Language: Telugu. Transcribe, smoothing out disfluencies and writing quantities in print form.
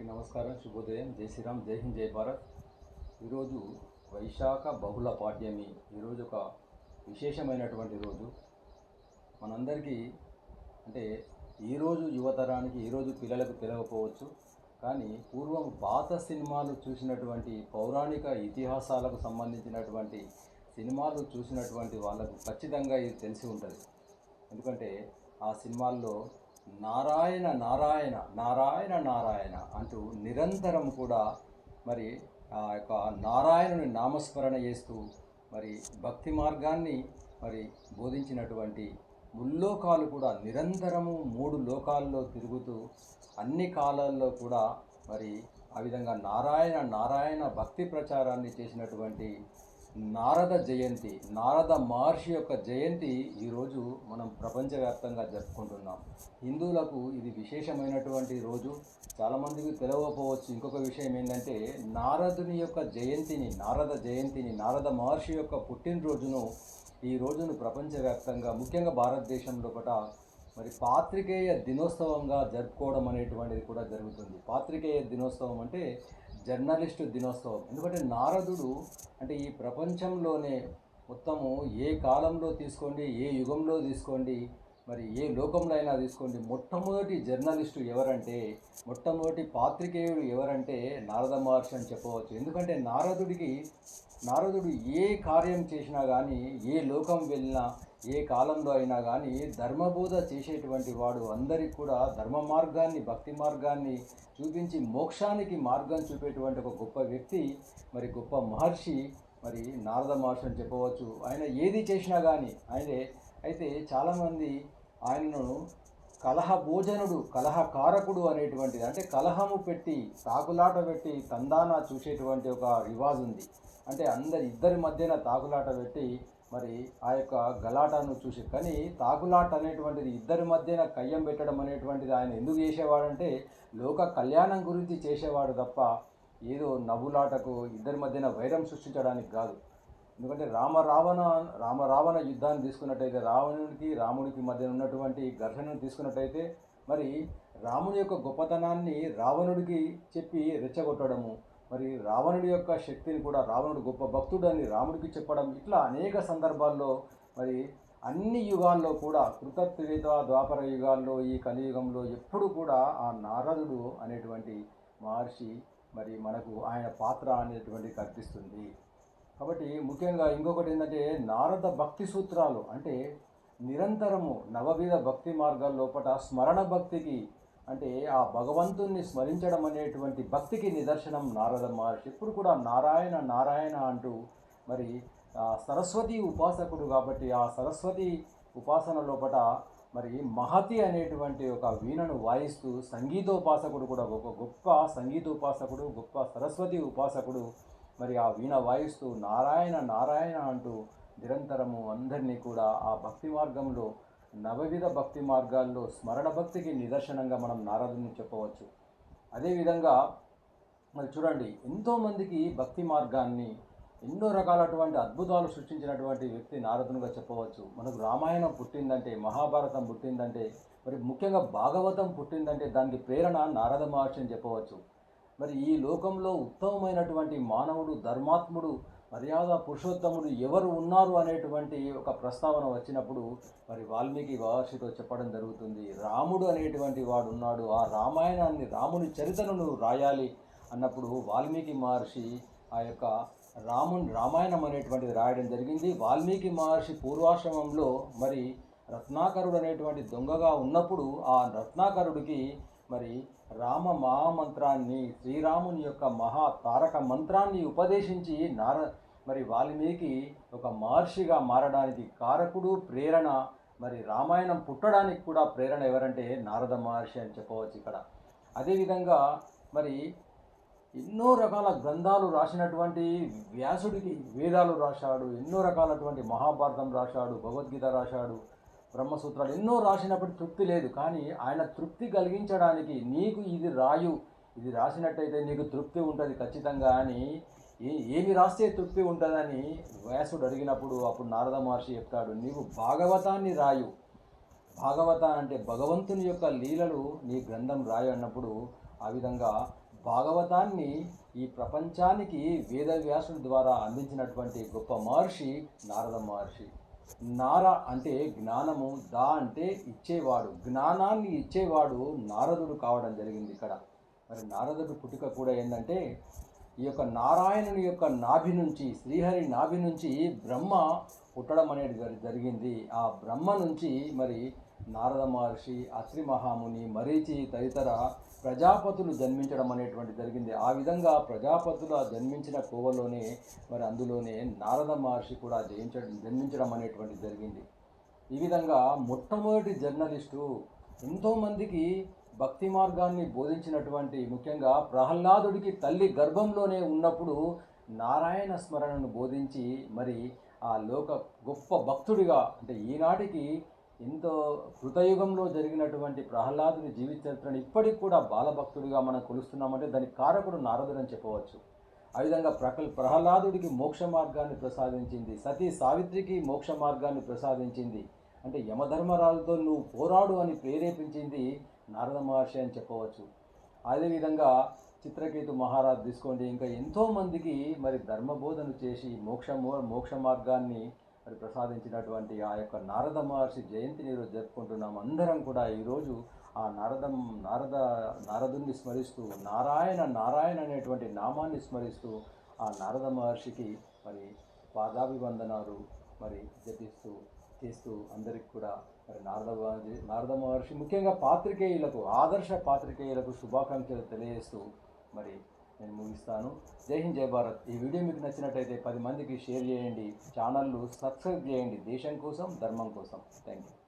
అందరికీ నమస్కారం, శుభోదయం, జై శ్రీరామ్, జై హింద్, జై భారత్. ఈరోజు వైశాఖ బహుళ పాడ్యమి. ఈరోజు ఒక విశేషమైనటువంటి రోజు మనందరికీ. అంటే ఈరోజు యువతరానికి, ఈరోజు పిల్లలకు తెలియకపోవచ్చు, కానీ పూర్వం పాత సినిమాలు చూసినటువంటి పౌరాణిక ఇతిహాసాలకు సంబంధించినటువంటి సినిమాలు చూసినటువంటి వాళ్ళకు ఖచ్చితంగా ఇది తెలిసి ఉంటుంది. ఎందుకంటే ఆ సినిమాల్లో నారాయణ నారాయణ నారాయణ నారాయణ అంటూ నిరంతరం కూడా మరి ఆ యొక్క నారాయణుని నామస్మరణ చేస్తూ మరి భక్తి మార్గాన్ని మరి బోధించినటువంటి ముల్లోకాలు కూడా నిరంతరము 3 లోకాల్లో తిరుగుతూ అన్ని కాలాల్లో కూడా మరి ఆ విధంగా నారాయణ నారాయణ భక్తి ప్రచారాన్ని చేసినటువంటి నారద జయంతి, నారద మహర్షి యొక్క జయంతి ఈరోజు మనం ప్రపంచవ్యాప్తంగా జరుపుకుంటున్నాం. హిందువులకు ఇది విశేషమైనటువంటి రోజు. చాలామందికి తెలియకపోవచ్చు. ఇంకొక విషయం ఏంటంటే నారదుని యొక్క జయంతిని, నారద జయంతిని, నారద మహర్షి యొక్క పుట్టినరోజును ఈ రోజును ప్రపంచవ్యాప్తంగా, ముఖ్యంగా భారతదేశంలో మరి పాత్రికేయ దినోత్సవంగా జరుపుకోవడం అనేటువంటిది కూడా జరుగుతుంది. పాత్రికేయ దినోత్సవం అంటే జర్నలిస్టు దినోత్సవం. ఎందుకంటే నారదుడు అంటే ఈ ప్రపంచంలోనే మొత్తము ఏ కాలంలో తీసుకోండి, ఏ యుగంలో తీసుకోండి, మరి ఏ లోకంలో అయినా తీసుకోండి, మొట్టమొదటి జర్నలిస్టు ఎవరంటే, మొట్టమొదటి పాత్రికేయుడు ఎవరంటే నారద మహర్షి అని చెప్పవచ్చు. ఎందుకంటే నారదుడు ఏ కార్యం చేసినా కానీ, ఏ లోకం వెళ్ళినా, ఏ కాలంలో అయినా కానీ ధర్మబోధ చేసేటువంటి వాడు. అందరికీ కూడా ధర్మ మార్గాన్ని, భక్తి మార్గాన్ని చూపించి మోక్షానికి మార్గం చూపేటువంటి ఒక గొప్ప వ్యక్తి, మరి గొప్ప మహర్షి, మరి నారద మహర్షి అని చెప్పవచ్చు. ఆయన ఏది చేసినా కానీ ఆయనే. అయితే చాలామంది ఆయనను కలహభోజనుడు, కలహకారకుడు అనేటువంటిది, అంటే కలహము పెట్టి, తాకులాట పెట్టి తందానా చూసేటువంటి ఒక రివాజ్ ఉంది. అంటే ఇద్దరి మధ్యన తాకులాట పెట్టి మరి ఆ యొక్క గలాటాను చూసి, కానీ తాకులాట అనేటువంటిది ఇద్దరి మధ్యన కయ్యం పెట్టడం అనేటువంటిది ఆయన ఎందుకు చేసేవాడంటే లోక కళ్యాణం గురించి చేసేవాడు తప్ప ఏదో నవ్వులాటకు, ఇద్దరి మధ్యన వైరం సృష్టించడానికి కాదు. ఎందుకంటే రామ రావణ యుద్ధాన్ని తీసుకున్నట్టయితే, రాముడికి మధ్య ఉన్నటువంటి ఘర్షణను తీసుకున్నట్టయితే, మరి రాముని యొక్క గొప్పతనాన్ని రావణుడికి చెప్పి రెచ్చగొట్టడము, మరి రావణుడి యొక్క శక్తిని కూడా, రావణుడు గొప్ప భక్తుడని రాముడికి చెప్పడం, ఇట్లా అనేక సందర్భాల్లో మరి అన్ని యుగాల్లో కూడా, కృతత్రేత ద్వాపర యుగాల్లో, ఈ కలియుగంలో ఎప్పుడు కూడా ఆ నారదుడు అనేటువంటి మహర్షి మరి మనకు ఆయన పాత్ర అనేటువంటి కనిపిస్తుంది. కాబట్టి ముఖ్యంగా ఇంకొకటి ఏంటంటే నారద భక్తి సూత్రాలు, అంటే నిరంతరము నవవిధ భక్తి మార్గాల లోపల స్మరణ భక్తికి, అంటే ఆ భగవంతుణ్ణి స్మరించడం అనేటువంటి భక్తికి నిదర్శనం నారద మహర్షి. ఎప్పుడు కూడా నారాయణ నారాయణ అంటూ మరి సరస్వతి ఉపాసకుడు కాబట్టి ఆ సరస్వతి ఉపాసన లోపల మరి మహతి అనేటువంటి ఒక వీణను వాయిస్తూ సంగీతోపాసకుడు కూడా, ఒక గొప్ప సంగీతోపాసకుడు, గొప్ప సరస్వతి ఉపాసకుడు, మరి ఆ వీణ వాయిస్తూ నారాయణ నారాయణ అంటూ నిరంతరము అందరినీ కూడా ఆ భక్తి మార్గంలో, నవవిధ భక్తి మార్గాల్లో స్మరణ భక్తికి నిదర్శనంగా మనం నారదుని చెప్పవచ్చు. అదేవిధంగా మరి చూడండి, ఎంతోమందికి భక్తి మార్గాన్ని, ఎన్నో రకాలటువంటి అద్భుతాలు సృష్టించినటువంటి వ్యక్తి నారదునిగా చెప్పవచ్చు. మనకు రామాయణం పుట్టిందంటే, మహాభారతం పుట్టిందంటే, మరి ముఖ్యంగా భాగవతం పుట్టిందంటే దానికి ప్రేరణ నారద మహర్షి అని చెప్పవచ్చు. మరి ఈ లోకంలో ఉత్తమమైనటువంటి మానవుడు, ధర్మాత్ముడు, మర్యాద పురుషోత్తముడు ఎవరు ఉన్నారు అనేటువంటి ఒక ప్రస్తావన వచ్చినప్పుడు మరి వాల్మీకి మహర్షితో చెప్పడం జరుగుతుంది. రాముడు అనేటువంటి వాడు ఉన్నాడు, ఆ రామాయణాన్ని, రాముని చరిత్రను నువ్వు రాయాలి అన్నప్పుడు వాల్మీకి మహర్షి ఆ యొక్క రామాయణం అనేటువంటిది రాయడం జరిగింది. వాల్మీకి మహర్షి పూర్వాశ్రమంలో మరి రత్నాకరుడు అనేటువంటి దొంగగా ఉన్నప్పుడు ఆ రత్నాకరుడికి మరి రామ మహామంత్రాన్ని, శ్రీరాముని యొక్క మహా తారక మంత్రాన్ని ఉపదేశించి మరి వాల్మీకి ఒక మహర్షిగా మారడానికి కారకుడు, ప్రేరణ, మరి రామాయణం పుట్టడానికి కూడా ప్రేరణ ఎవరంటే నారద మహర్షి అని చెప్పవచ్చు ఇక్కడ. అదేవిధంగా మరి ఎన్నో రకాల గ్రంథాలు రాసినటువంటి వ్యాసుడికి వేదాలు రాశాడు, ఎన్నో రకాలటువంటి మహాభారతం రాశాడు, భగవద్గీత రాశాడు, బ్రహ్మసూత్రాలు ఎన్నో రాసినప్పుడు తృప్తి లేదు. కానీ ఆయన తృప్తి కలిగించడానికి, నీకు ఇది రాయు, ఇది రాసినట్టయితే నీకు తృప్తి ఉంటుంది ఖచ్చితంగా అని, ఏమి రాస్తే తృప్తి ఉంటుందని వ్యాసుడు అడిగినప్పుడు అప్పుడు నారద మహర్షి చెప్తాడు, నీవు భాగవతాన్ని రాయు, భాగవత అంటే భగవంతుని యొక్క లీలలు నీ గ్రంథం రాయు అన్నప్పుడు ఆ విధంగా భాగవతాన్ని ఈ ప్రపంచానికి వేదవ్యాసుడి ద్వారా అందించినటువంటి గొప్ప మహర్షి నారద మహర్షి. నార అంటే జ్ఞానము, దా అంటే ఇచ్చేవాడు, జ్ఞానాన్ని ఇచ్చేవాడు నారదుడు కావడం జరిగింది ఇక్కడ. మరి నారదుడు పుట్టుక కూడా ఏంటంటే, ఈ యొక్క నారాయణుని యొక్క నాభి నుంచి, శ్రీహరి నాభి నుంచి బ్రహ్మ పుట్టడం అనేది జరిగింది. ఆ బ్రహ్మ నుంచి మరి నారద మహర్షి, అత్రి మహాముని, మరీచి తదితర ప్రజాపతులు జన్మించడం అనేటువంటి జరిగింది. ఆ విధంగా ప్రజాపతులు జన్మించిన కోవలోనే మరి అందులోనే నారద మహర్షి కూడా జన్మించడం అనేటువంటి జరిగింది. ఈ విధంగా మొట్టమొదటి జర్నలిస్టు, ఎంతోమందికి భక్తి మార్గాన్ని బోధించినటువంటి, ముఖ్యంగా ప్రహ్లాదుడికి తల్లి గర్భంలోనే ఉన్నప్పుడు నారాయణ స్మరణను బోధించి మరి ఆ లోక గొప్ప భక్తుడిగా, అంటే ఈనాటికి ఎంతో కృతయుగంలో జరిగినటువంటి ప్రహ్లాదుని జీవిత చరిత్రను ఇప్పటికి కూడా బాలభక్తుడిగా మనం కొలుస్తున్నామంటే దానికి కారకుడు నారదుడని చెప్పవచ్చు. ఆ విధంగా ప్రహ్లాదుడికి మోక్ష మార్గాన్ని ప్రసాదించింది, సతీ సావిత్రికి మోక్ష మార్గాన్ని ప్రసాదించింది. అంటే యమధర్మరాజుతో నువ్వు పోరాడు అని ప్రేరేపించింది నారద మహర్షి అని చెప్పవచ్చు. అదేవిధంగా చిత్రకేతు మహారాజ్ తీసుకోండి, ఇంకా ఎంతోమందికి మరి ధర్మబోధన చేసి మోక్ష మార్గాన్ని మరి ప్రసాదించినటువంటి ఆ యొక్క నారద మహర్షి జయంతిని ఈరోజు జరుపుకుంటున్నాం. అందరం కూడా ఈరోజు ఆ నారదుని స్మరిస్తూ, నారాయణ నారాయణ అనేటువంటి నామాన్ని స్మరిస్తూ ఆ నారద మహర్షికి మరి పాదాభివందనాలు మరి జపిస్తూ చేస్తూ అందరికి కూడా మరి నారద మహర్షి ముఖ్యంగా పాత్రికేయులకు, ఆదర్శ పాత్రికేయులకు శుభాకాంక్షలు తెలియజేస్తూ మరి నేను ముగిస్తాను. జై హింద్, జై భారత్. ఈ వీడియో మీకు నచ్చినట్టయితే 10 మందికి షేర్ చేయండి, ఛానల్ను సబ్స్క్రైబ్ చేయండి. దేశం కోసం, ధర్మం కోసం. Thank you.